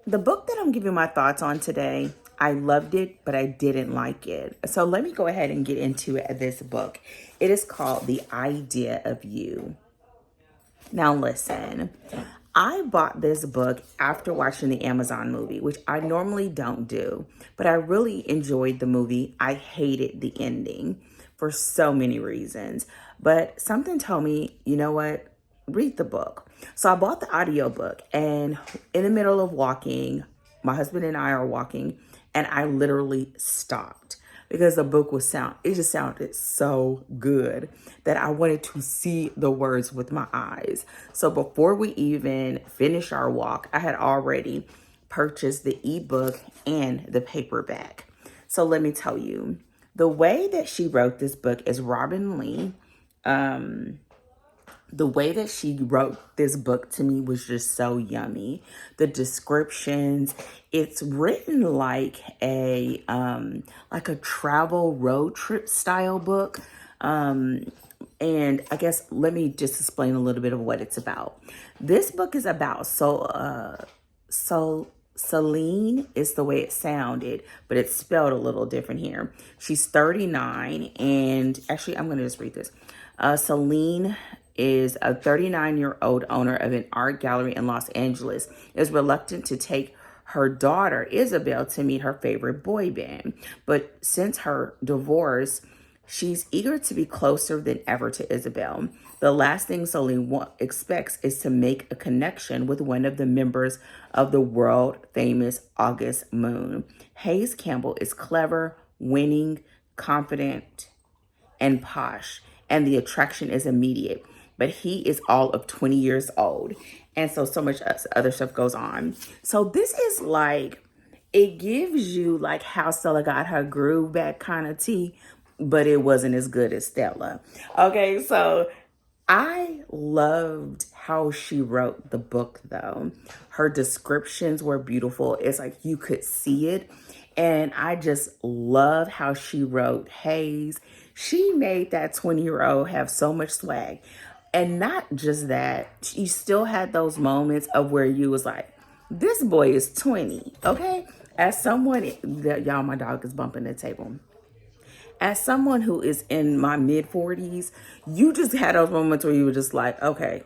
The book that I'm giving my thoughts on today, I loved it, but I didn't like it. So let me go ahead and get into this book. It is called The Idea of You. Now, listen, I bought this book after watching the Amazon movie, which I normally don't do, but I really enjoyed the movie. I hated the ending for so many reasons, but something told me, you know what? Read the book. So I bought the audiobook, and in the middle of walking, my husband and I are walking, and I literally stopped because the book it just sounded so good that I wanted to see the words with my eyes. So before we even finished our walk, I had already purchased the ebook and the paperback. So let me tell you, the way that she wrote this book is Robin Lee. The way that she wrote this book to me was just so yummy. The descriptions, it's written like a travel road trip style book. And I guess let me just explain a little bit of what it's about. This book is about Celine is the way it sounded, but it's spelled a little different here. She's 39, and actually, I'm going to just read this. Celine is a 39-year-old owner of an art gallery in Los Angeles, is reluctant to take her daughter, Isabel, to meet her favorite boy band. But since her divorce, she's eager to be closer than ever to Isabel. The last thing Celine expects is to make a connection with one of the members of the world-famous August Moon. Hayes Campbell is clever, winning, confident, and posh, and the attraction is immediate. But he is all of 20 years old. And so much other stuff goes on. So this is like, it gives you like how Stella got her groove back kind of tea, but it wasn't as good as Stella. Okay, so I loved how she wrote the book though. Her descriptions were beautiful. It's like you could see it. And I just love how she wrote Hayes. She made that 20-year-old have so much swag. And not just that, she still had those moments of where you was like, this boy is 20, okay? As someone, y'all, my dog is bumping the table. As someone who is in my mid 40s, you just had those moments where you were just like, okay,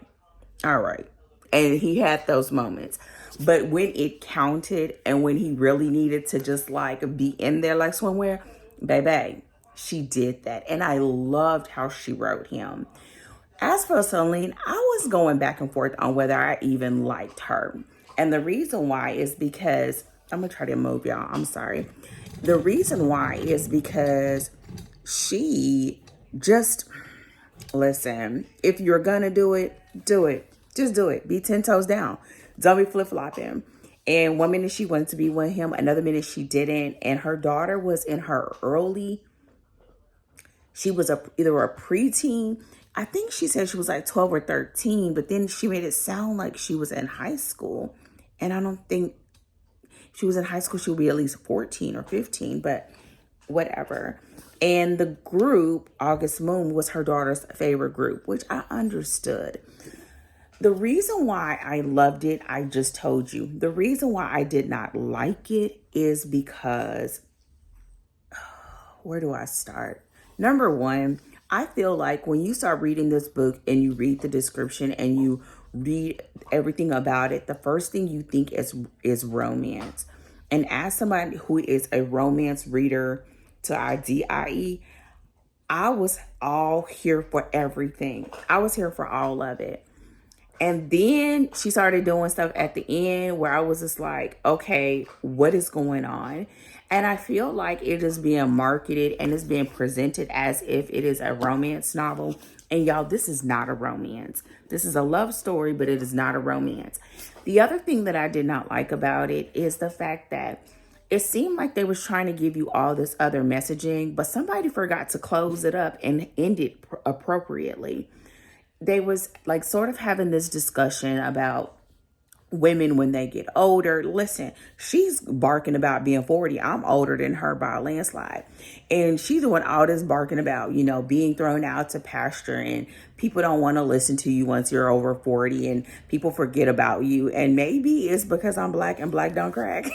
all right. And he had those moments. But when it counted and when he really needed to just like be in there like swimwear, baby, she did that. And I loved how she wrote him. As for Celine, I was going back and forth on whether I even liked her. And the reason why is because, I'm going to try to move y'all. I'm sorry. The reason why is because she just, listen, if you're going to do it, do it. Just do it. Be 10 toes down. Don't be flip-flopping. And one minute she wanted to be with him, another minute she didn't. And her daughter was in her she was either a preteen. I think she said she was like 12 or 13, but then she made it sound like she was in high school. And I don't think she was in high school. She would be at least 14 or 15, but whatever. And the group, August Moon, was her daughter's favorite group, which I understood. The reason why I loved it, I just told you. The reason why I did not like it is because, where do I start? Number one, I feel like when you start reading this book and you read the description and you read everything about it, the first thing you think is romance. And as somebody who is a romance reader to IDIE, I was all here for everything. I was here for all of it. And then she started doing stuff at the end where I was just like, okay, what is going on? And I feel like it is being marketed and it's being presented as if it is a romance novel. And y'all, this is not a romance. This is a love story, but it is not a romance. The other thing that I did not like about it is the fact that it seemed like they was trying to give you all this other messaging, but somebody forgot to close it up and end it appropriately. They was like sort of having this discussion about women when they get older. Listen, she's barking about being 40. I'm older than her by a landslide. And she's the one all this barking about, you know, being thrown out to pasture, and people don't want to listen to you once you're over 40, and people forget about you. And maybe it's because I'm black and black don't crack.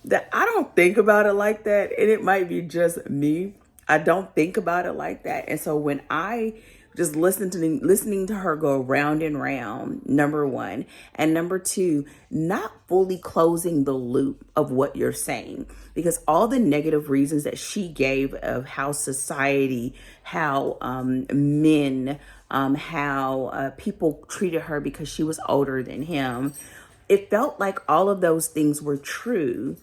That I don't think about it like that, and it might be just me. I don't think about it like that. And so when I just listening to her go round and round, number one, and number two, not fully closing the loop of what you're saying, because all the negative reasons that she gave of how society, how men, how people treated her because she was older than him, it felt like all of those things were true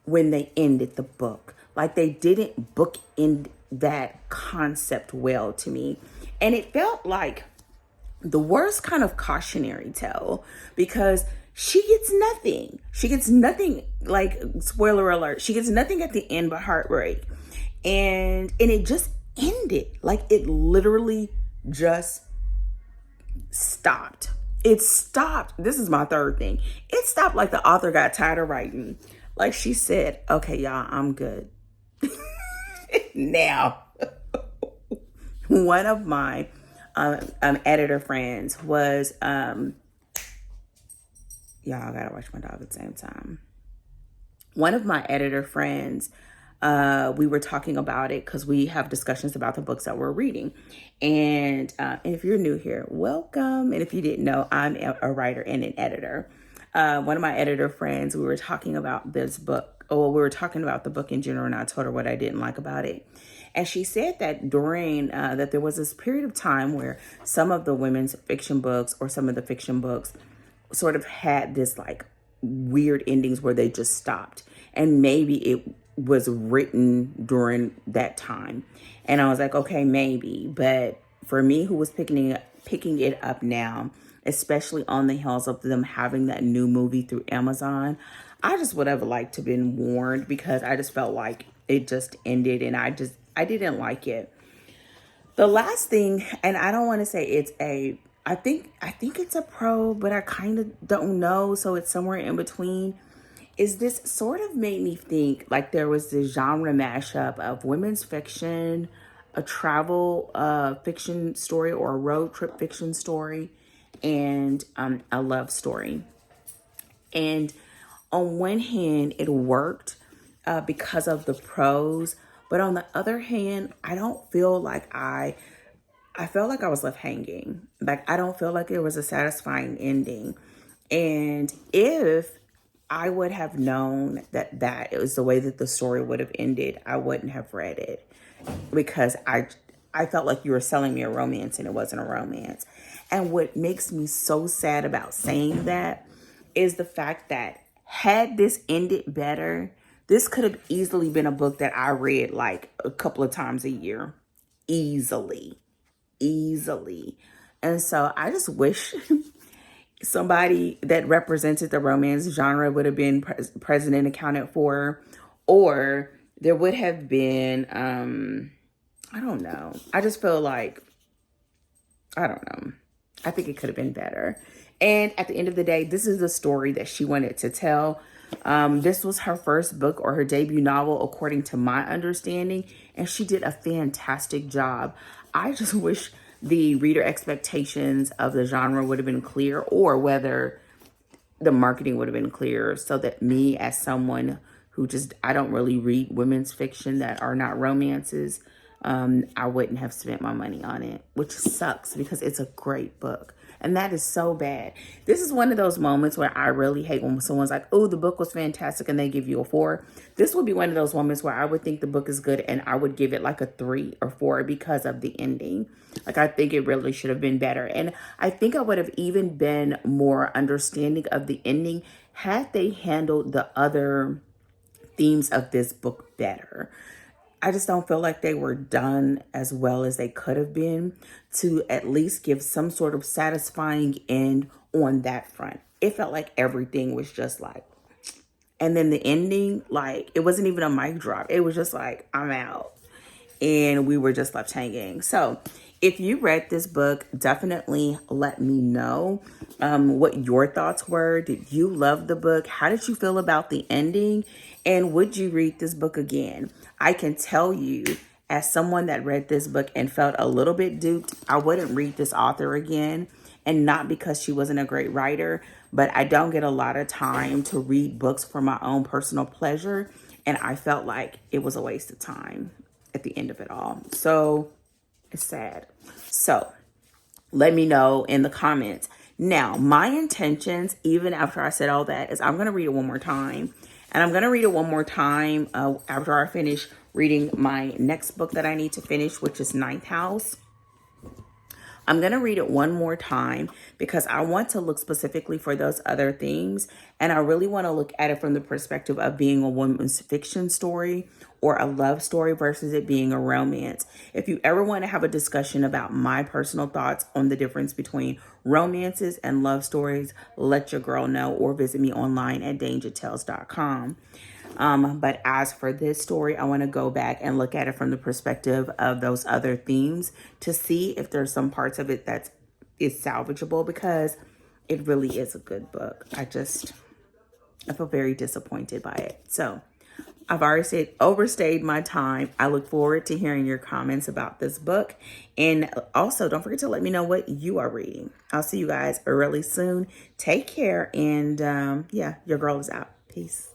when they ended the book. Like they didn't bookend that concept well to me. And it felt like the worst kind of cautionary tale, because she gets nothing. She gets nothing, like, spoiler alert, she gets nothing at the end but heartbreak. And it just ended. Like it literally just stopped. It stopped. This is my third thing. It stopped like the author got tired of writing. Like she said, okay, y'all, I'm good. Now, one of my editor friends was, y'all, I gotta watch my dog at the same time. One of my editor friends, we were talking about it because we have discussions about the books that we're reading. And if you're new here, welcome. And if you didn't know, I'm a writer and an editor. One of my editor friends, we were talking about this book, or we were talking about the book in general, and I told her what I didn't like about it. And she said that during, that there was this period of time where some of the women's fiction books, or some of the fiction books, sort of had this like weird endings where they just stopped. And maybe it was written during that time. And I was like, okay, maybe. But for me, who was picking it up now, especially on the heels of them having that new movie through Amazon, I just would have liked to been warned, because I just felt like it just ended, and I didn't like it. The last thing, and I don't want to say it's I think it's a pro, but I kind of don't know, so it's somewhere in between, is this sort of made me think like there was this genre mashup of women's fiction, a travel fiction story, or a road trip fiction story, and a love story. And on one hand, it worked because of the pros, but on the other hand, I don't feel like I felt like I was left hanging. Like, I don't feel like it was a satisfying ending. And if I would have known that it was the way that the story would have ended, I wouldn't have read it, because I felt like you were selling me a romance and it wasn't a romance. And what makes me so sad about saying that is the fact that had this ended better, this could have easily been a book that I read like a couple of times a year. Easily. And so I just wish somebody that represented the romance genre would have been present and accounted for, or there would have been, I don't know. I just feel like, I don't know. I think it could have been better. And at the end of the day, this is the story that she wanted to tell. This was her first book, or her debut novel, according to my understanding, and she did a fantastic job. I just wish the reader expectations of the genre would have been clear, or whether the marketing would have been clear, so that me, as someone who I don't really read women's fiction that are not romances, I wouldn't have spent my money on it, which sucks because it's a great book. And that is so bad. This is one of those moments where I really hate when someone's like, oh, the book was fantastic, and they give you a 4. This would be one of those moments where I would think the book is good and I would give it like a 3 or 4 because of the ending. Like, I think it really should have been better. And I think I would have even been more understanding of the ending had they handled the other themes of this book better. I just don't feel like they were done as well as they could have been to at least give some sort of satisfying end on that front. It felt like everything was just like, and then the ending, like, it wasn't even a mic drop. It was just like, I'm out. And we were just left hanging. So if you read this book, definitely let me know what your thoughts were. Did you love the book? How did you feel about the ending? And would you read this book again? I can tell you, as someone that read this book and felt a little bit duped, I wouldn't read this author again. And not because she wasn't a great writer, but I don't get a lot of time to read books for my own personal pleasure. And I felt like it was a waste of time at the end of it all. So it's sad. So let me know in the comments. Now, my intentions, even after I said all that, is I'm going to read it one more time. And I'm going to read it one more time after I finish reading my next book that I need to finish, which is Ninth House. I'm going to read it one more time because I want to look specifically for those other things. And I really want to look at it from the perspective of being a woman's fiction story or a love story versus it being a romance. If you ever want to have a discussion about my personal thoughts on the difference between romances and love stories, let your girl know or visit me online at dangertales.com. But as for this story, I want to go back and look at it from the perspective of those other themes to see if there's some parts of it that is salvageable, because it really is a good book. I feel very disappointed by it. So I've already overstayed my time. I look forward to hearing your comments about this book. And also, don't forget to let me know what you are reading. I'll see you guys really soon. Take care. And yeah, your girl is out. Peace.